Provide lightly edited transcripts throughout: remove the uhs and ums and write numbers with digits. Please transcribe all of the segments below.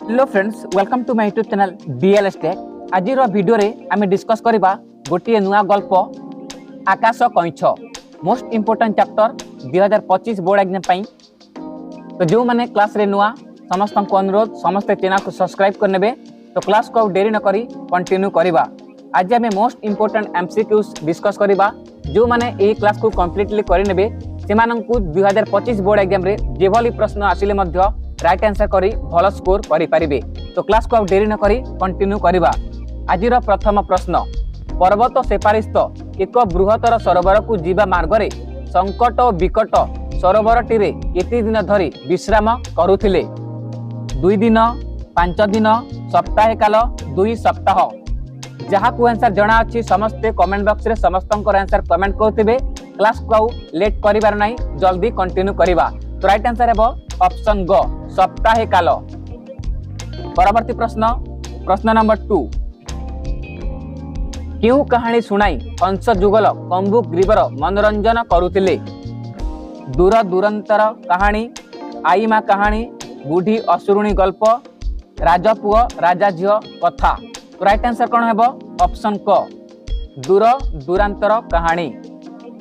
Hello friends, welcome to my YouTube channel DLS Tech. आज video रे आम discuss करबा गोटे नुआ गल्प आकाश कईछ most important chapter 2025 board exam पाई। तो जो माने क्लास रे नुआ समस्त को अनुरोध समस्त चैनल को सब्सक्राइब करने। तो क्लास को देरी न करी कंटिन्यू करबा। आज आम मोस्ट इंपोर्टेंट एमसीक्यूज डिस्कस करबा। जो माने ए क्लास को कंप्लीटली करिनेबे सेमानंकु 2025 बोर्ड एग्जाम रे जेभली प्रश्न आसिले मध्य राइट आंसर करी भल स्कोर करि पारिबे। तो क्लास को देरी न करी कंटिन्यू करबा। आजिर प्रथम प्रश्न, पर्वत सेपारिस्थ एक बृहत्तर सरोवर को जीवा मार्ग रे संकट और विकट सरोवरटी रे केते दिन धरी विश्राम करुथिले? 2 दिन, 5 दिन, सप्ताह काल, 2 सप्ताह। जहाँ को आंसर जना अच्छी समस्ते कमेंट बॉक्स रे समस्तंकर आंसर कमेंट करथिबे। क्लास को लेट करिबार नाही, जल्दी कंटिन्यू करबा। तो राइट आंसर हेबो ऑप्शन ग, सप्ताह काल। परवर्ती प्रश्न, प्रश्न नंबर 2। क्यों कहानी सुनाई हंस जुगल कंबु ग्रीवर मनोरंजन करुथिले? दूर दूरंतर कहानी, आईमा कहानी, बुढ़ी असुरुणी गल्प, राजपुओ राजा झियो कथा। तो राइट आंसर कौन हेबो? ऑप्शन क, दूर दूरांतर कहानी।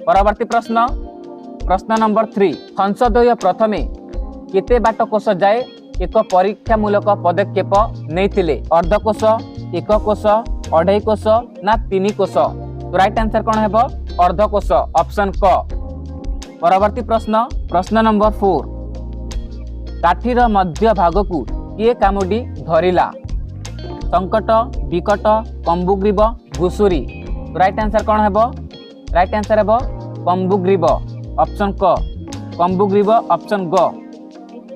परवर्ती प्रश्न, प्रश्न नंबर 3। हंसद्वय प्रथमे केते बाट कोश जाए एक परीक्षामूलक पदक्षेप नैथिले? अर्धकोश, 1 कोश, 2.5 कोश ना 3 कोश? तो राइट आंसर कौन हेबो? अर्धकोश, ऑप्शन क। परवर्ती प्रश्न, प्रश्न नंबर 4। काठीर मध्य भाग को किए कामुडी धरिला? संकट, विकट, कंबुग्रीव, घुसुरी? तो राइट आंसर कौन हेबो? राइट आंसर हेबो कंबुग्रीव, ऑप्शन क, कंबुग्रीव, ऑप्शन ग।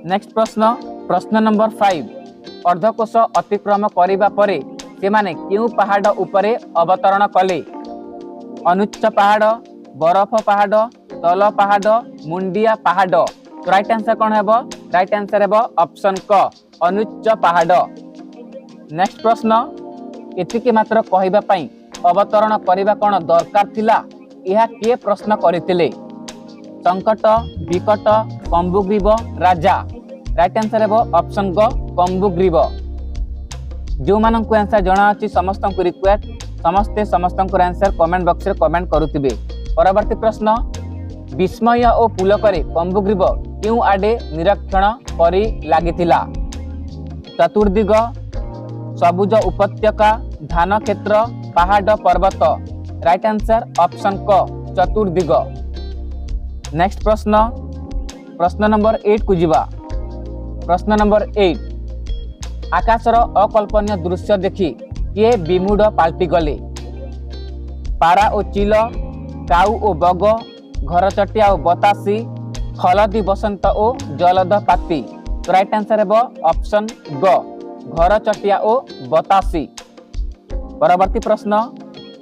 नेक्स्ट प्रश्न, प्रश्न नंबर 5। अर्धकोश अतिक्रम करिबा परे सेमाने केउ पहाड़ उपरे अवतरण कले? अनुच्च पहाड़, बरफ पहाड़, तल पहाड़, मुंडिया पहाड़? तो राइट आंसर कौन हेबो? राइट आंसर हेबो ऑप्शन क, अनुच्च पहाड़। नेक्स्ट प्रश्न, एतिके मात्र कहिबा पई अवतरण करिबा कोन दरकार थिला? यह किए प्रश्न करथिले? संकट, विकट, कंबुग्रीव, राजा? राइट आंसर हेबो ऑप्शन ग, कंबुग्रीव। जो मानन को आंसर जणा अछि समस्त को रिक्वेस्ट समस्ते समस्त को आंसर कमेंट बॉक्स रे कमेंट करुथिबे। परवर्ती प्रश्न, विस्मय ओ पुलकरे कंबुग्रीव क्यों आडे निरीक्षण करी लागिथिला? चतुर्दिग, सबुज उपत्यका, धान क्षेत्र, पहाड़ पर्वत? राइट आंसर ऑप्शन क, चतुर्दिग। नेक्स्ट प्रश्न, प्रश्न नंबर 8 को जीवा। प्रश्न नंबर 8। आकाशर अकल्पनीय दृश्य देखि किए विमूढ़ पाल्टी गले? पारा ओ चिल, काऊ ओ बग, घरचटिया ओ बतासी, हलदी बसंत ओ जलद पाती? तो राइट आंसर हेबो ऑप्शन ग, घरचटिया ओ बतासी। परवर्ती प्रश्न,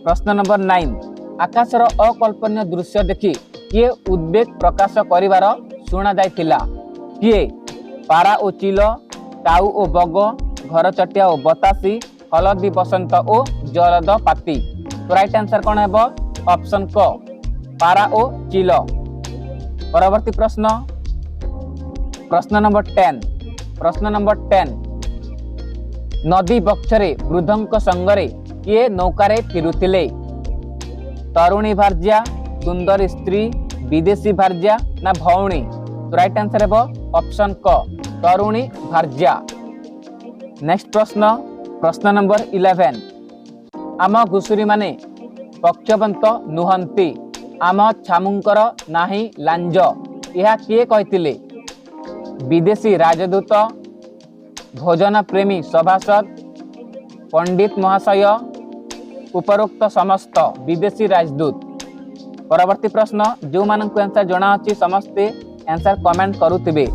प्रश्न नंबर 9। आकाशर अकल्पनीय दृश्य देखि किए उद्वेग प्रकाश करिवार सुना जाइथिला? किए? पारा ओ चिल, काऊ ओ बग, घरचटिया ओ बतासी, हलदी बसंत ओ जलद पाती? तो राइट आंसर कौन हेबो? ऑप्शन क, पारा ओ चिल। परवर्ती प्रश्न, प्रश्न नंबर 10। प्रश्न नंबर 10। नदी बक्षरे वृद्धंक संगरे किए नौकारे फिरुथिले? तरुणी भार्या, सुंदर स्त्री, विदेशी भार्या ना भौणी? तो राइट आंसर हेबो ऑप्शन क, तरुणी भार्या। नेक्स्ट प्रश्न, प्रश्न नंबर 11। आम घुसुरी माने पक्षवंत नुहंती, आम छामुंकर नाही लांज? यह किए कहिथिले? विदेशी राजदूत, भोजन प्रेमी सभासद, पंडित महाशय, उपरोक्त समस्त विदेशी राजदूत? परवर्ती प्रश्न, जो मानन को आंसर जणा अछि समस्ते आंसर कमेंट करुथिबे।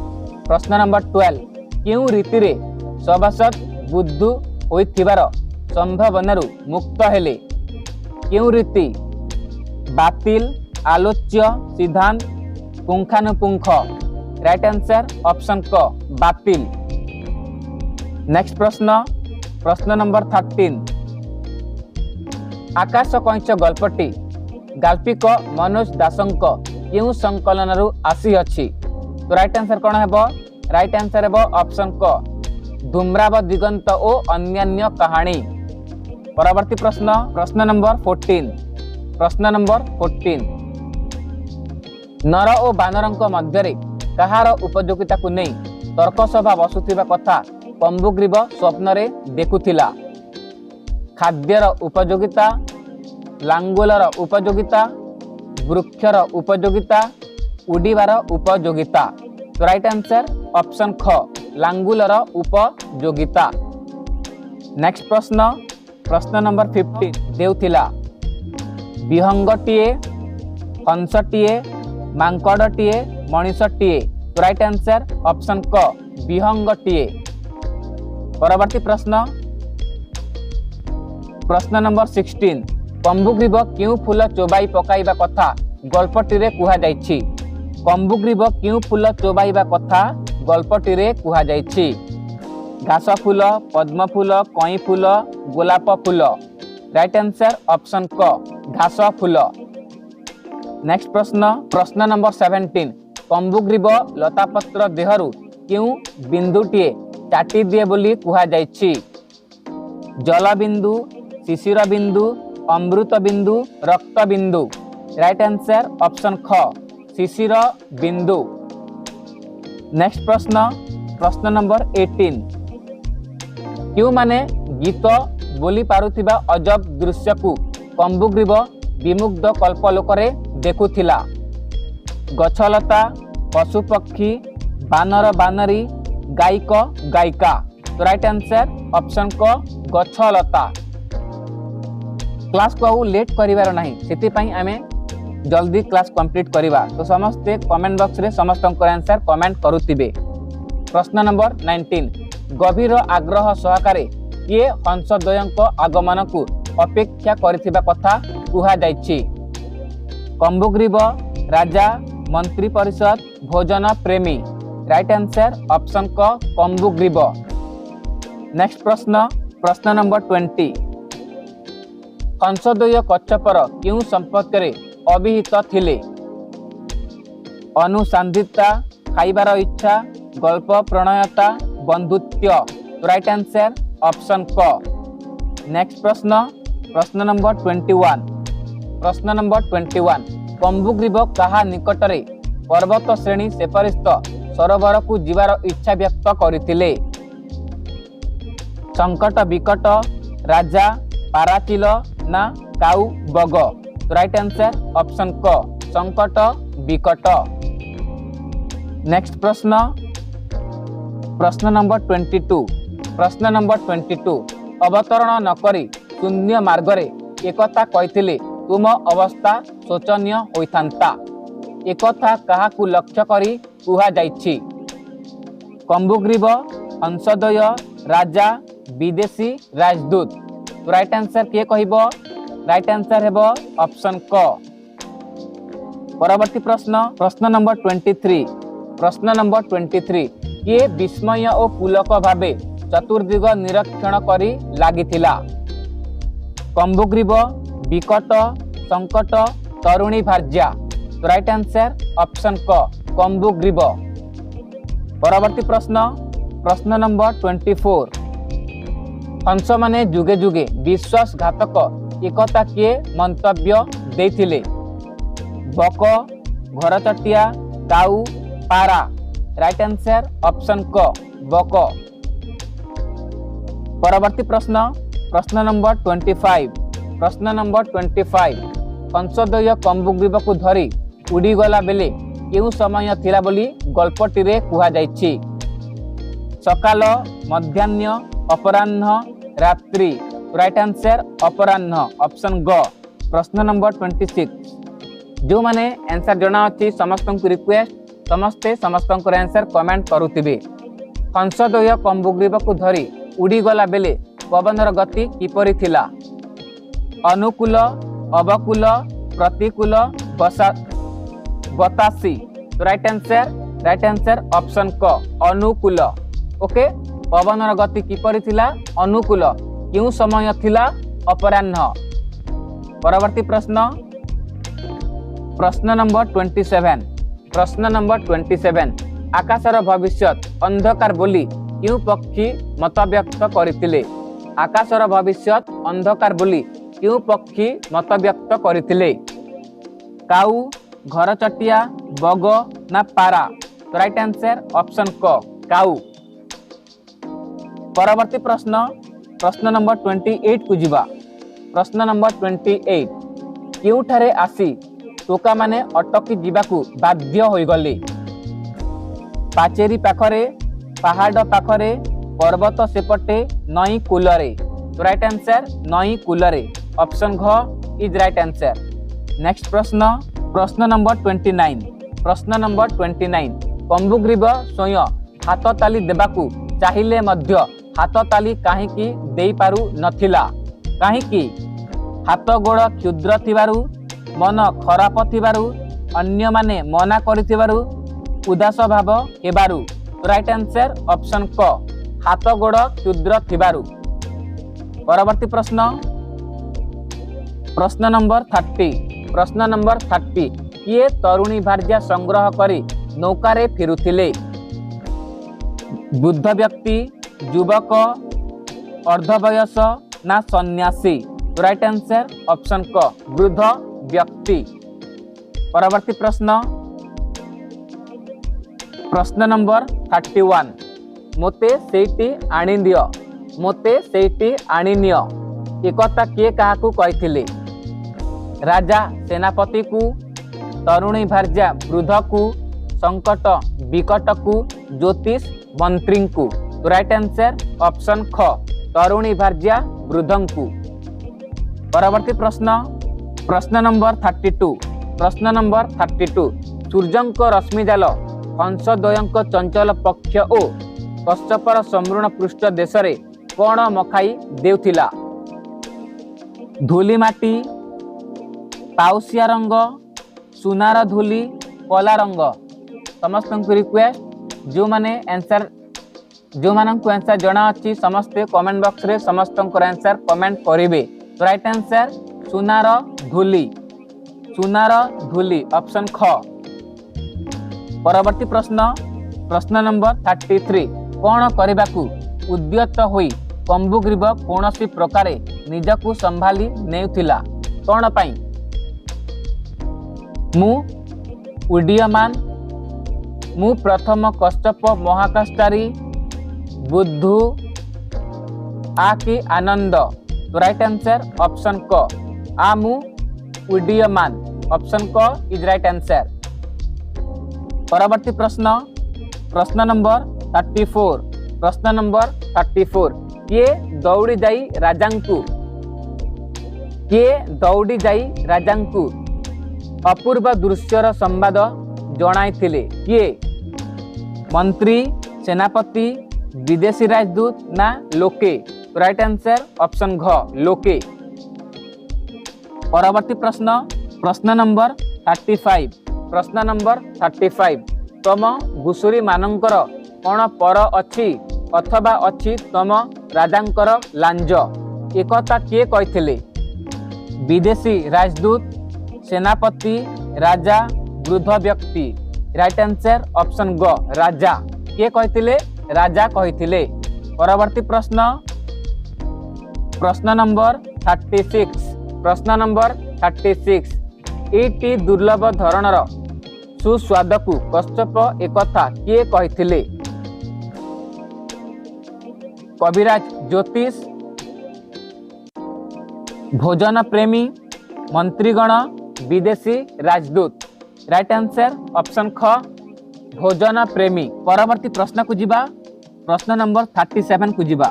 प्रश्न नंबर 12। क्यों रीति रे सभासद बुद्धू होइथिबार संभावना मुक्त हेले? क्यों रीति? बातिल, आलोच्य, सिद्धांत, पुंखानुपुंख? राइट आंसर ऑप्शन क, बातिल। नेक्स्ट प्रश्न, प्रश्न नंबर 13। आकाश कईछ गल्पटी गाल्पिक मनोज दासंक केउ संकलन आसी अछि? तो राइट आंसर कौन हेबो? राइट आंसर हेबो ऑप्शन क, धूम्राव दिगंत ओ अन्यान्य कहानी। परवर्ती प्रश्न प्रश्न नंबर 14 प्रश्न नंबर 14 नर ओ बानरंक मध्यरे कहार उपयोगिता को नहीं तर्क सभा बसुथिबा कथा कंबुग्रीव स्वप्न रे देखुथिला। खाद्यर उपयोगिता, लांगुलर उपयोगिता, वृक्षर उपयोगिता, उड़ीबार उपयोगिता। तो राइट आंसर ऑप्शन ख लांगुलर उपयोगिता। नेक्स्ट प्रश्न प्रश्न नंबर 15 देउथिला विहंगटीए, हंसटीए, मांकड़टीए, मनीषटीए। तो राइट आंसर ऑप्शन क विहंगटीए। परवर्ती प्रश्न प्रश्न नंबर 16 कंबुग्रीव क्यों फूल चोबाई पकाइबा कथा गल्पटीरे कुहा जायछि। कंबुग्रीव क्यों फूल चोबाइबा कथा गल्पटीरे कुहा जायछि। घास फूल, पद्म फूल, कई फूल, गोलाप फूल। राइट आंसर ऑप्शन क घास फूल। नेक्स्ट प्रश्न प्रश्न नंबर 17 कंबुग्रीव लतापत्र देहरु क्यों बिंदुटीए चाटी दिए बोली कुहा जायछि। जल बिंदु, शिशिर बिंदु, अमृत बिंदु, रक्त बिंदु। राइट आंसर ऑप्शन ख शिशिर बिंदु। नेक्स्ट प्रश्न प्रश्न नंबर 18 क्यों माने गीत बोली पारुथिबा अजब दृश्य को कंबुग्रीव विमुग्ध कल्पलोकरे देखुथिला। गछलता, पशु पक्षी, बानर बानरी, गायक गायिका। तो राइट आंसर ऑप्शन क गछलता। क्लास को लेट करिवार नहीं सेति पई आमे जल्दी क्लास कंप्लीट करिवा। तो समस्ते कमेंट बॉक्स रे समस्त आंसर कमेंट करुतिबे। प्रश्न नंबर 19 गभीर आग्रह सहकारे किए हंसद्वयंक आगमन को अपेक्षा करिथिबा कथा कुहा जायछि। कंबुग्रीव, राजा, मंत्री परिषद, भोजन प्रेमी। राइट आंसर ऑप्शन क कंबुग्रीव। नेक्स्ट प्रश्न प्रश्न नंबर 20 हंसद्वय कच्छपर क्यों संपर्क रे अभिहित थिले। अनुसंधिता, खाइबार इच्छा, गल्प प्रणयता, बंधुत्व। राइट आंसर ऑप्शन क। नेक्स्ट प्रश्न प्रश्न नंबर 21 प्रश्न नंबर 21 कंबुग्रीव कहा निकटरे पर्वत श्रेणी सेपरिस्थ सरोवर को जीवार इच्छा व्यक्त करथिले। संकट विकट, राजा, पाराचिल ना काऊ बग। राइट आंसर ऑप्शन क संकट विकट। नेक्स्ट प्रश्न प्रश्न नंबर 22 प्रश्न नंबर 22 अवतरण न करी शून्य मार्गरे एकता कहिथिले तुम अवस्था शोचनीय होइथांता। एकथा काहाकू लक्ष्य करी कुहा जायछि। कंबुग्रीव, हंसद्वय, राजा, विदेशी, राजदूत। तो राइट आंसर किए कहिबो। राइट आंसर हेबो ऑप्शन क। परवर्ती प्रश्न प्रश्न नंबर 23 प्रश्न नंबर 23 किए विस्मय और पुलक भावे चतुर्दिग निरीक्षण करी लागिथिला। कंबुग्रीव, विकट, संकट, तरुणी भार्या। तो राइट आंसर ऑप्शन क कंबुग्रीव। परवर्ती प्रश्न प्रश्न नंबर 24 हंस माने जुगे जुगे विश्वासघातक एकता किए मंतव्य देथिले। बक, घरचटिया, काऊ, पारा। राइट आंसर ऑप्शन क बक। परवर्ती प्रश्न प्रश्न नंबर 25 प्रश्न नंबर 25 हंसद्वय कंबुग्रीव को धरी उड़ी गला बेले केउ समय थिला बोली गल्पटीरे कुहा जायछि। सकाल, मध्याह्न, अपराह्न, रात्रि। राइट आंसर अपराह्न ऑप्शन ग। प्रश्न नंबर 26 जो माने आंसर जणा अछि समस्त को रिक्वेस्ट समस्ते समस्त आंसर कमेंट करुथिबे। हंसद्वय कंबुग्रीव को धरी उड़ी गला बेले पवनर गति किपरि थिला। अनुकूल, अवकूल, प्रतिकूल, बतासी। राइट आंसर ऑप्शन क अनुकूल। ओके पवनर गति किपरि थिला अनुकूल क्यों समय थिला अपराह्न। परवर्ती प्रश्न प्रश्न नंबर 27 प्रश्न नंबर 27 आकाशर भविष्यत अंधकार बोली क्यों पक्षी मत व्यक्त करथिले आकाशर भविष्यत अंधकार बोली क्यों पक्षी मत व्यक्त करथिले काऊ घर चटिया बग ना पारा तो राइट आंसर ऑप्शन क काऊ। परवर्ती प्रश्न प्रश्न नंबर 28 को जिबा। प्रश्न नंबर 28 केउठारे आसी टोका माने अटकी जिबाकू बाध्य होई गले पाचेरी पाखरे पहाड़ पाखरे पर्वत सेपटे नई कूलरे तो राइट आंसर नई कूलरे ऑप्शन घ इज राइट आंसर। नेक्स्ट प्रश्न प्रश्न नंबर 29 प्रश्न नंबर 29 कंबुग्रीब स्वयं हाथ ताली देबाकू चाहिले मध्य हाथ ताली काहीकि देई पारु नथिला काहीकि हाथ गोड़ क्षुद्र थिबारु मन खराब थिबारु अन्य माने मना करिथिबारु उदास भाव हेबारु राइट आंसर ऑप्शन क हाथ गोड़ क्षुद्र थिबारु। परवर्ती प्रश्न प्रश्न नंबर 30 प्रश्न नंबर 30 किए तरुणी भार्या संग्रह करी नौकारे फिरुथिले बुद्ध व्यक्ति युवक अर्धवयस ना सन्यासी राइट आंसर ऑप्शन क वृद्ध व्यक्ति। परवर्ती प्रश्न प्रश्न नंबर 31 मोते सेठी आनी दियो मोते सेठी आनी नियो एकता किए काहाकू कहिथिले राजा सेनापति को तरुणी भार्या वृद्ध को संकट विकट को ज्योतिष मंत्री को तो राइट आंसर ऑप्शन ख तरुणी भार्या वृद्धं को। परवर्ती प्रश्न प्रश्न नंबर 32 प्रश्न नंबर 32 सूर्यंक रश्मि जाल हंसद्वयंक चंचल पक्ष ओ कश्यपर समृण पृष्ठ देश रे कोण मखाई देउथिला धूली माटी पाउसिया रंग सुनार धूली कला रंग समस्त रिक्वेस्ट जो माने आंसर जो मानक आंसर जना अच्छी समस्ते कमेंट बॉक्स रे समस्त आंसर कमेंट करिवे तो राइट आंसर सुनार धूली ऑप्शन ख। परवर्ती प्रश्न प्रश्न नंबर 33 कोण करिबाकू उद्यत होई कंबुग्रीब कोनसी प्रकारे निजकू संभाली नेउथिला कोण पई मु उडीयमान मु प्रथम कश्यप महाकाशचारी बुद्धू आकि आनंद तो राइट आंसर ऑप्शन क आमु उडीयमान ऑप्शन क इज राइट आंसर। परवर्ती प्रश्न प्रश्न नंबर 34 प्रश्न नंबर 34 किए दौड़ी जाई राजांकु अपूर्व दृश्यर संवाद जणाइथिले किए मंत्री सेनापति विदेशी राजदूत ना लोके राइट आंसर ऑप्शन घ लोके। परवर्ती प्रश्न प्रश्न नंबर 35 प्रश्न नंबर 35 तम घुसुरी मानकर कोण पर अछि अथवा अछि तम राजांकर लांज एकता किए कहिथिले विदेशी राजदूत सेनापति राजा वृद्ध व्यक्ति राइट आंसर ऑप्शन ग राजा किए कहिथिले राजा कहिथिले। परवर्ती प्रश्न प्रश्न नंबर 36 प्रश्न नंबर 36 एटी दुर्लभ धरणर सुस्वाद को कश्यप एकथा किए कहिथिले कविराज ज्योतिष भोजन प्रेमी मंत्रीगण विदेशी राजदूत राइट आंसर ऑप्शन ख भोजन प्रेमी। परवर्ती प्रश्न को जिबा प्रश्न नंबर 37 को जिबा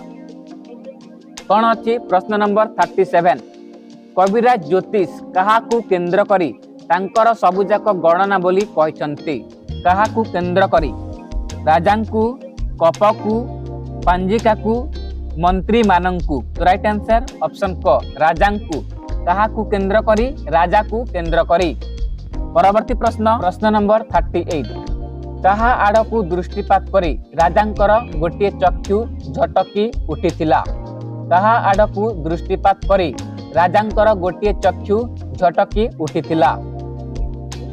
कौन अच्छी प्रश्न नंबर 37 कविराज ज्योतिष काहाकू केंद्र करी तांकर सबुजाक गणना बोली कहचंती काहाकू केंद्र करी राजांकू कपकू पांजिकाकू मंत्री मानंकू तो राइट आंसर ऑप्शन क राजांकू काहाकू केंद्र करी राजाकू केंद्र करी। परवर्ती प्रश्न प्रश्न नंबर 38 कहा आड़कू दृष्टिपात करी राजांकर गोटे चक्षु झटकी उठिथिला कहा आड़कू दृष्टिपात करी राजांकर गोटे चक्षु झटकी उठिथिला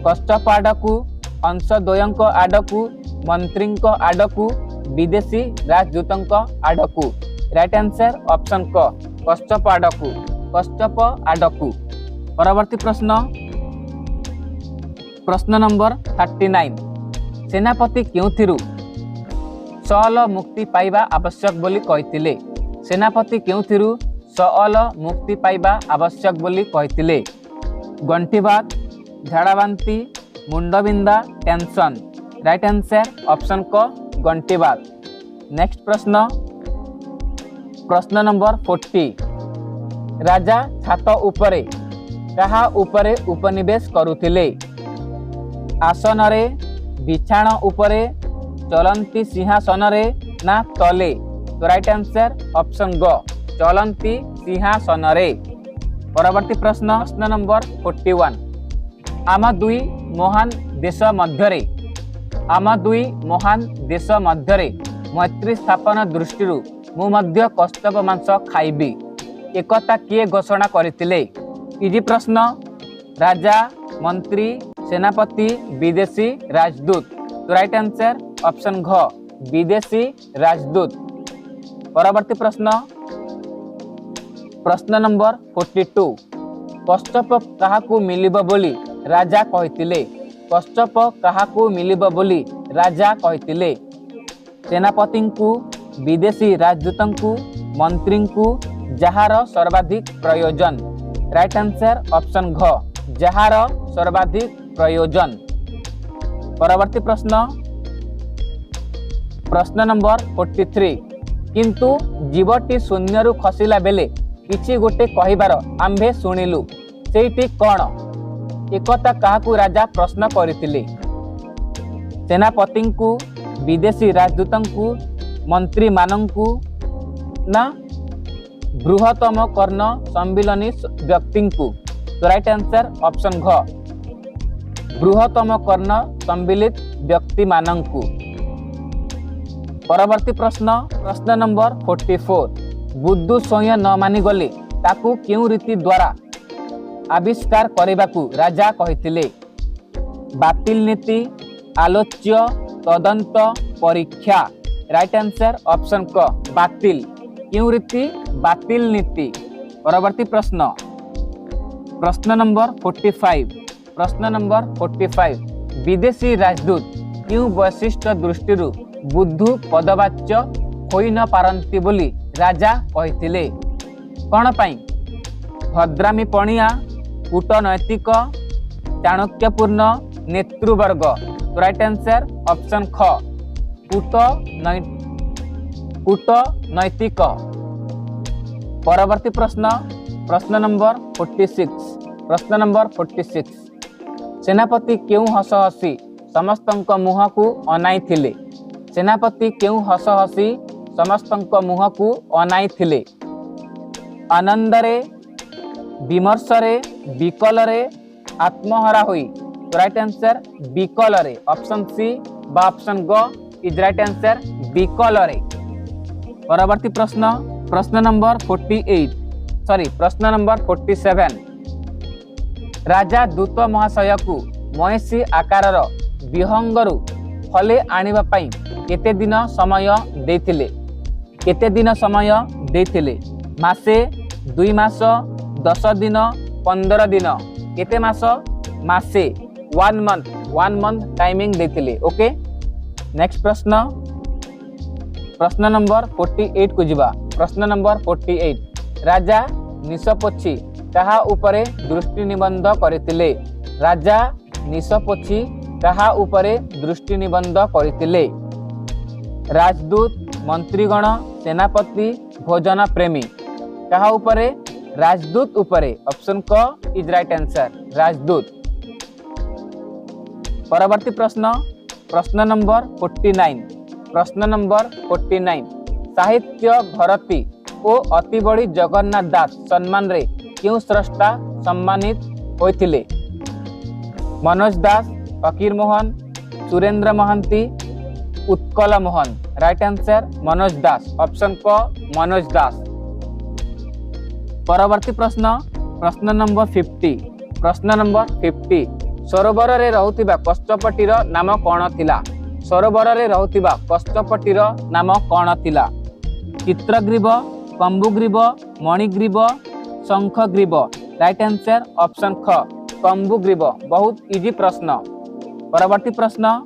कश्यप आड़कू हंसद्वयंक आड़कू मंत्रींक आड़कू विदेशी राजदूतଙ୍କ आडकू। राइट आंसर ऑप्शन क कश्यप आडकू। कश्यप आडकू। परवर्ती प्रश्न प्रश्न नंबर 39 सेनापति केउथिरु सहल मुक्ति पाइबा आवश्यक बोली कहिथिले। सेनापति केउथिरु सहल मुक्ति पाइबा आवश्यक बोली कहिथिले। गंठीबात, झाड़ाबांति, मुंडबिंदा, टेंशन। राइट आंसर ऑप्शन क गंठीबात। नेक्स्ट प्रश्न प्रश्न नंबर 40 राजा छात उपरे कहा उपरे उपनिवेश करुथिले। आसन रे, बिछाण उपरे, चलंती सिंहासन रे ना तले। तो राइट आंसर ऑप्शन ग चलंती सिंहासन रे। परवर्ती प्रश्न प्रश्न नंबर 41 आम दुई महान देश मध्यरे मैत्री स्थापन दृष्टि मु मध्य कश्यप मांस खाइबी एकता किए घोषणा करथिले। इजी प्रश्न राजा, मंत्री, सेनापति, विदेशी राजदूत। तो राइट आंसर ऑप्शन घ विदेशी राजदूत। परवर्ती प्रश्न प्रश्न नंबर 42 कश्यप काहाकू मिलिबो बोली राजा कहिथिले। कश्यप काहाकू मिलिबो बोली राजा कहिथिले। सेनापति को, विदेशी राजदूतଙ୍କୁ, मंत्री को, जहार सर्वाधिक प्रयोजन। राइट आंसर ऑप्शन घ जहार सर्वाधिक प्रयोजन। परवर्ती प्रश्न प्रश्न नंबर 43 किंतु जीवटी शून्यरू खसिला बेले किछि गोटे कहिबार आम्भे सुनिलु सेठी कौन। एकता काहाकू राजा प्रश्न करथिले। सेनापति को, विदेशी राजदूतଙ୍କୁ, मंत्री मानंकु ना बृहत्तम कर्ण सम्मिलनी व्यक्ति को। तो राइट आंसर ऑप्शन घ बृहत्तम कर्ण सम्मिलित व्यक्ति मानंकु। परवर्ती प्रश्न प्रश्न नंबर 44 बुद्धू स्वयं न मानि गले ताकू केउ रीति द्वारा आविष्कार करबाकू राजा कहिथिले। बातिल नीति, आलोच्य, तदंत, परीक्षा। राइट आंसर ऑप्शन क बातिल। केउ रीति बातिल नीति। परवर्ती प्रश्न प्रश्न नंबर 45 प्रश्न नंबर 45 विदेशी राजदूत केउ वैशिष्ट्य दृष्टि बुद्धू पदवाच्य होई न पारंती बोली राजा कहिथिले। कौन पाई? भद्रामी पणिया, कूटनैतिक, चाणक्यपूर्ण, नेतृवर्ग। तो राइट आंसर ऑप्शन ख कूटनैतिक। परवर्ती प्रश्न प्रश्न नंबर 46 प्रश्न नंबर 46 सेनापति केउ हस हसी समस्तଙ୍କ मुहकू अनाई थिले। सेनापति केउ हस हसी समस्तଙ୍କ मुहकू अनाई थिले। आनंदरे, विमर्शरे, विकलरे, आत्महरा होई। तो राइट आंसर विकलरे। ऑप्शन सी बा ऑप्शन ग इज राइट आंसर विकलरे। परवर्ती प्रश्न प्रश्न नंबर 47 राजा दूत महाशय को महेशी आकारर विहंगरू फले आनिबा पई केते दिन समय देथिले। केते दिन समय देथिले? मासे, 2 मास, 10 दिन, 15 दिन। केते मास? मासे 1 मंथ टाइमिंग देथिले। ओके नेक्स्ट प्रश्न प्रश्न नंबर 48 को जिबा। प्रश्न नंबर 48 राजा निशपोछी कहा उपरे दृष्टि निबंध करथिले। राजा निशपोछी कहा उपरे दृष्टि निबंध करथिले। राजदूत, मंत्रीगण, सेनापति, भोजन प्रेमी। कहा उपरे? राजदूत उपरे। ऑप्शन क इज राइट आंसर राजदूत। परवर्ती प्रश्न प्रश्न नंबर 49 प्रश्न नंबर 49 साहित्य भरती ओ अति बड़ी जगन्नाथ दास सम्मान रे क्यों स्रष्टा सम्मानित होइथिले। मनोज दास, फकीर मोहन, सुरेंद्र महांती, उत्कल मोहन। राइट आंसर मनोज दास। ऑप्शन क मनोज दास। परवर्ती प्रश्न प्रश्न नंबर 50 प्रश्न नंबर 50 सरोवर रे रहुतिबा कश्यपटीर नाम कौन थिला। सरोवर रे रहुतिबा कष्टपटीर नाम कौन थिला? Chitragriva, Kambugriva, Manigriva, Shankhagriva. Right answer option ख कंबुग्रीव। बहुत इजी प्रश्न। परवर्ती प्रश्न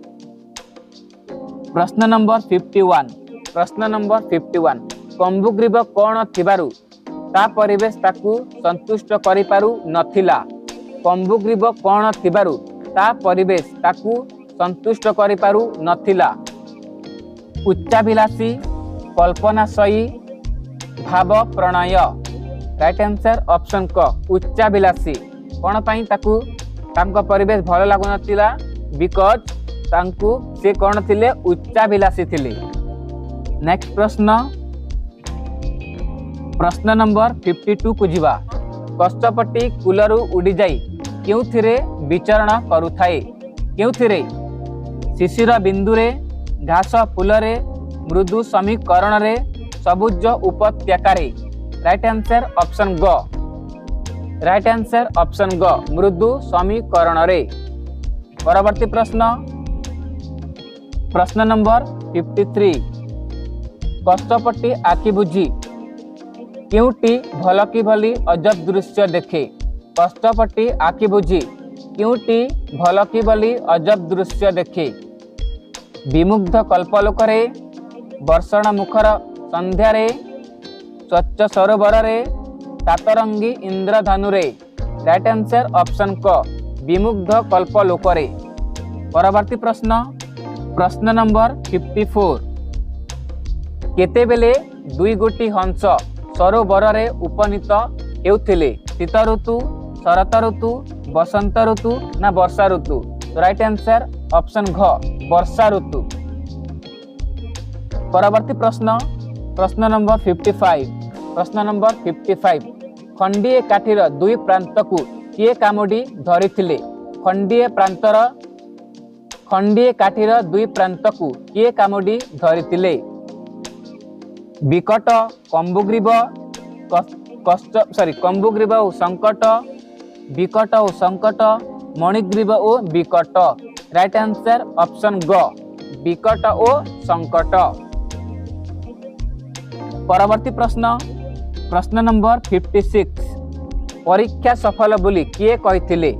प्रश्न नंबर 51। प्रश्न नंबर 51 कंबुग्रीव कौन थिबारु ता परिवेश ताकू संतुष्ट करि पारु नथिला? कंबुग्रीव कौन थिबारु ता परिवेश ताकू संतुष्ट करि पारु नथिला? उच्चाभिलाषी, कल्पनाशयी, भाव प्रणय। राइट आंसर ऑप्शन क उच्चाभिलाषी। कौन पाई ताकू तांको परिवेश भल लागु नथिला? बिकॉज तांकू से कौन थिले? उच्चाभिलाषी थिले। नेक्स्ट प्रश्न प्रश्न नंबर 52 को जीवा। कष्टपटी कूलरू उड़ी जाई केउथिरे विचरण करुथाए? केउथिरे? शिशिर बिंदुरे, घास फूलरे, मृदु समीकरण रे, सबुज उपत्यकारे। राइट आंसर ऑप्शन ग। राइट आंसर ऑप्शन ग मृदु समीकरण रे। परवर्ती प्रश्न प्रश्न नंबर 53 कष्टपटी आखि बुझी केउटी भल कि भली अजब दृश्य देखे? कष्टपटी आखि बुझी केउटी भल कि भली अजब दृश्य देखे? विमुग्ध कल्पलोकरे, वर्षण मुखर संध्यारे, स्वच्छ सरोवर रे, सातरंगी इंद्रधनु रे। राइट आंसर ऑप्शन क विमुग्ध कल्पलोकरे। परवर्ती प्रश्न प्रश्न नंबर 54 केतेबेले दुई गोटी हंस सरोवर रे उपनीत हेउथिले? शीत ऋतु, शरत ऋतु, बसंत ऋतु ना वर्षा ऋतु? राइट आंसर ऑप्शन घ वर्षा ऋतु। परवर्ती प्रश्न प्रश्न नंबर 55 प्रश्न नंबर 55 खंडीय काठीर दुई प्रांत को किए कामुडी धरिथिले? खंडीय काठीर दुई प्रांत को किए कामुडी धरिथिले? विकट, कंबुग्रीव, कंबुग्रीव और संकट, विकट और संकट, मणिग्रीव और विकट। राइट आंसर ऑप्शन ग विकट और संकट। परवर्ती प्रश्न प्रश्न नंबर 56 परीक्षा सफल बोली किए कहिथिले?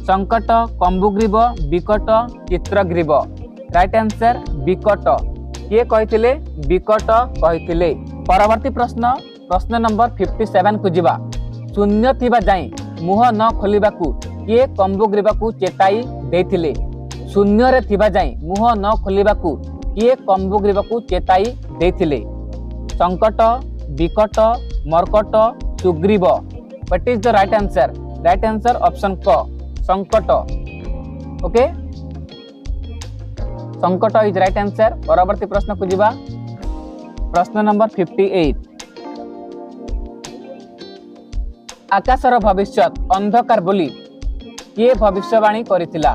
संकट, कंबुग्रीव, विकट, चित्रग्रीव। राइट आंसर विकट। किए कहिथिले? विकट कहिथिले। परवर्ती प्रश्न प्रश्न नंबर 57 को जीवा। शून्य थिबा जाई मुह न खोलिबाकू किए कंबुग्रीवकू चेताई देथिले? शून्य रे थिबा जाई मुह न खोलिबाकू किए कंबुग्रीवकू चेताई देथिले? संकट, विकट, मर्कट, Sugriva. What is the right answer? Right answer option क संकट। ओके संकट इज राइट आंसर। परवर्ती प्रश्न को जीवा। प्रश्न नंबर 58 आकाशर भविष्यत अंधकार बोली किए भविष्यवाणी करिथिला?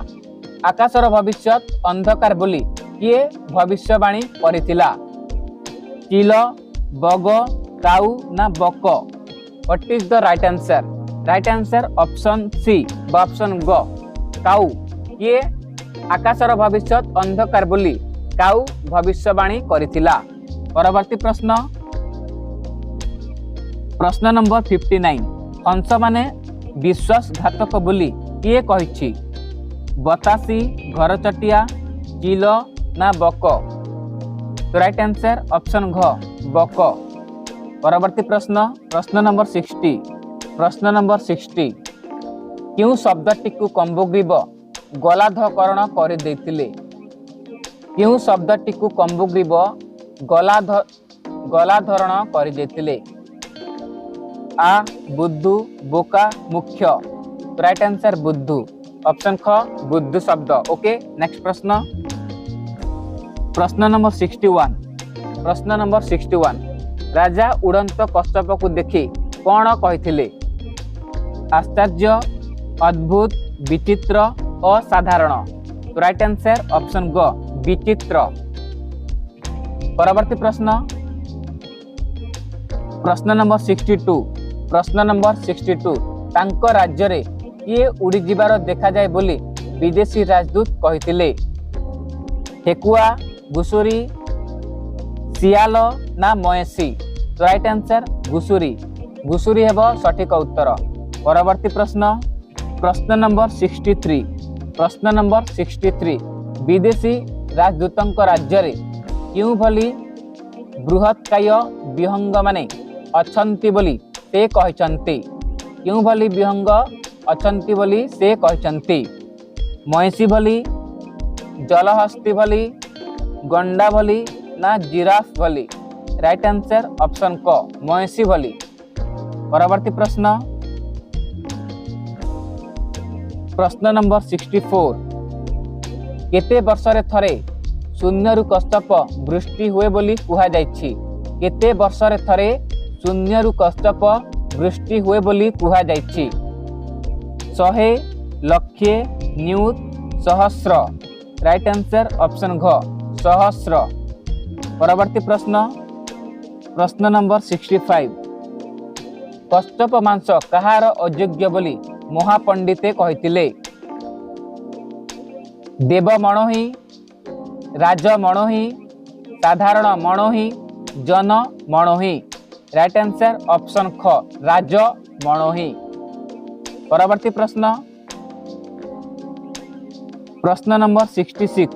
आकाशर भविष्यत अंधकार बोली किए भविष्यवाणी करिथिला? चिल, बग, काऊ ना बक? What is the right answer? Right answer option C option ग काऊ। किए आकाशर भविष्यत अंधकार बोली काऊ भविष्यवाणी करिथिला? परवर्ती प्रश्न प्रश्न नंबर 59 हंस माने विश्वासघातक बोली किए कहिछि? बतासी, घरचटिया, चिल ना बक? राइट आंसर ऑप्शन घ बक। परवर्ती प्रश्न प्रश्न नंबर 60 प्रश्न नंबर 60 क्यों शब्दटी को कंबुग्रीव गलाधकरण कर देथिले? क्यों शब्दटी को कंबुग्रीव गलाधरण कर देथिले? आ बुद्धू, बोका, मुख्य? राइट आंसर बुद्धू। ऑप्शन ख बुद्धू शब्द। ओके नेक्स्ट प्रश्न प्रश्न नंबर 61 प्रश्न नंबर 61 राजा उड़ंत कश्यप को देखि कौन कहिथिले? आश्चर्य, अद्भुत, विचित्र, असाधारण? राइट आंसर ऑप्शन ग विचित्र। परवर्ती प्रश्न प्रश्न नंबर 62 प्रश्न नंबर 62 तांको राज्य रे किए उड़ी जिबार देखा जाए बोली विदेशी राजदूत कहिथिले? ठेकुआ घुसुरी सियाल ना मयसी। तो राइट आंसर घुसुरी। घुसुरी हेबो सठिक उत्तर। परवर्ती प्रश्न प्रश्न नंबर 63। प्रश्न नंबर 63 विदेशी राजदूतଙ୍କ राज्ୟରେ क्यों भली बृहत्काय विहंग माने अछंती बोली से कहचंती। क्यों भली विहंग अछंती बोली से कहचंती। मयसी भली जलहस्ती भली गंडा भली ना जिराफ भली। राइट आंसर ऑप्शन क मयसी भली। परवर्ती प्रश्न प्रश्न नंबर 64 केते वर्षरे थरे शून्यरु कश्यप वृष्टि हुए बोली कुहा जाइछि। केते वर्षरे थरे शून्यरु कश्यप वृष्टि हुए बोली कुहा जाइछि। 100 लक्षे न्यूत सहस्र। राइट आंसर ऑप्शन घ सहस्र। परवर्ती प्रश्न प्रश्न नंबर 65 कश्यप मांस कहार अयोग्य बोली महापंडिते कहिथिले। देव मणोही राज मणोही साधारण मणोही जन मणोही। राइट आंसर ऑप्शन ख राज मणोही। परवर्ती प्रश्न प्रश्न नंबर 66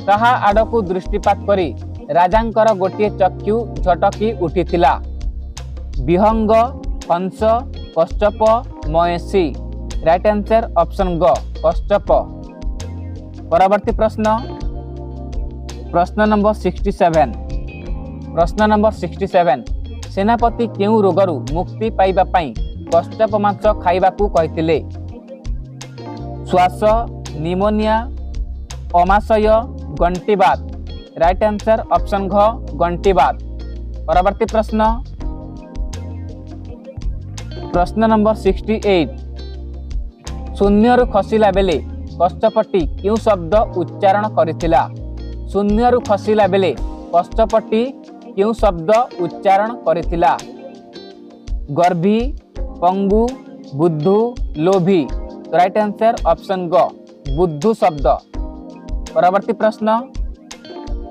कहा आड़कू दृष्टिपात करी राजांकर गोटे चक्षु झटकी उठिथिला। विहंग हंस कश्यप मयसी। राइट आंसर ऑप्शन ग कश्यप। परवर्ती प्रश्न प्रश्न नंबर 67 प्रश्न नंबर 67 सेनापति केउ रोगरु मुक्ति पाइबा पई कश्यप मांस खाइबाकू कहिथिले। श्वास निमोनिया अमाशय गंटीबात। राइट आंसर ऑप्शन घ गंटीबात। परवर्ती प्रश्न प्रश्न नंबर 68 शून्यरु खसिला बेले कश्यपटी क्यों शब्द उच्चारण करिथिला। शून्यरु खसिला बेले कश्यपटी क्यों शब्द उच्चारण करिथिला। गर्भी पंगु बुद्धू लोभी। राइट आंसर ऑप्शन ग बुद्धू शब्द। परवर्ती प्रश्न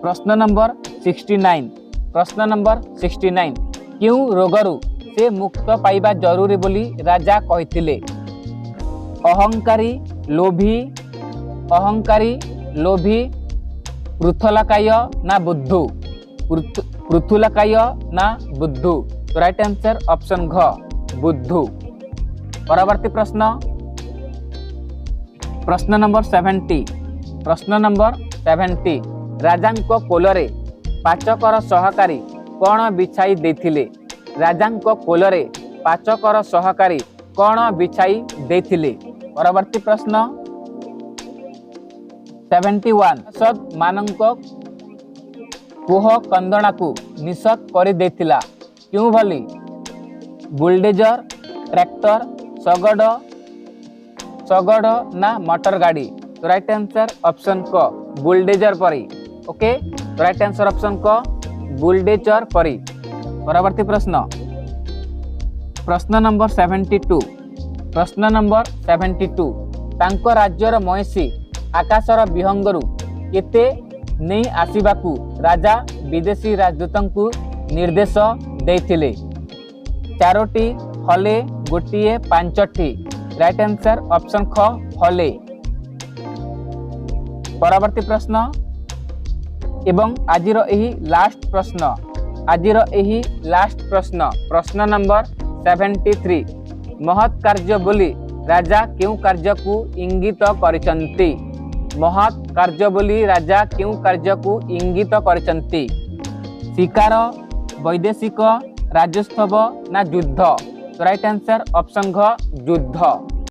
प्रश्न नंबर 69 प्रश्न नंबर 69 क्यों रोगरु से मुक्त पाइबा जरूरी बोली राजा कहिथिले। अहंकारी लोभी पृथुलकाय ना बुद्धू। पृथुलकाय ना बुद्धू। तो राइट आंसर ऑप्शन घ बुद्धू। परवर्ती प्रश्न प्रश्न नंबर 70 प्रश्न नंबर 70 राजांको कोलरे पाचकर सहकारी कौन बिछाई देथिले। राजांको कोलरे पाचकर सहकारी कौन बिछाई देथिले। परवर्ती प्रश्न 71 सद मानंको कुह कंदणा को निषद कर देथिला। क्यों भली बुलडोजर ट्रैक्टर शगड़ ना मोटर गाड़ी। तो राइट आंसर ऑप्शन क बुलडोजर परी। ओके तो राइट आंसर ऑप्शन क बुलडोजर परी। परवर्ती प्रश्न प्रश्न नंबर 72 प्रश्न नंबर 72 तांको राज्यर मयसी आकाशर विहंगरु केते नहीं आसीबाकू राजा विदेशी राजदूतंकु निर्देश देथिले। 4टी हले गोटिए 5टी। राइट आंसर ऑप्शन ख हले। परवर्ती प्रश्न एवं आजिर एही लास्ट प्रश्न प्रश्न नंबर 73 महत् कार्य बोली राजा क्यों कार्य को इंगित करिसंती। महत् कार्य बोली राजा क्यों कार्य को इंगित करिसंती। शिकार वैदेशिक राजोत्सव ना युद्ध। तो राइट आंसर ऑप्शन घ युद्ध।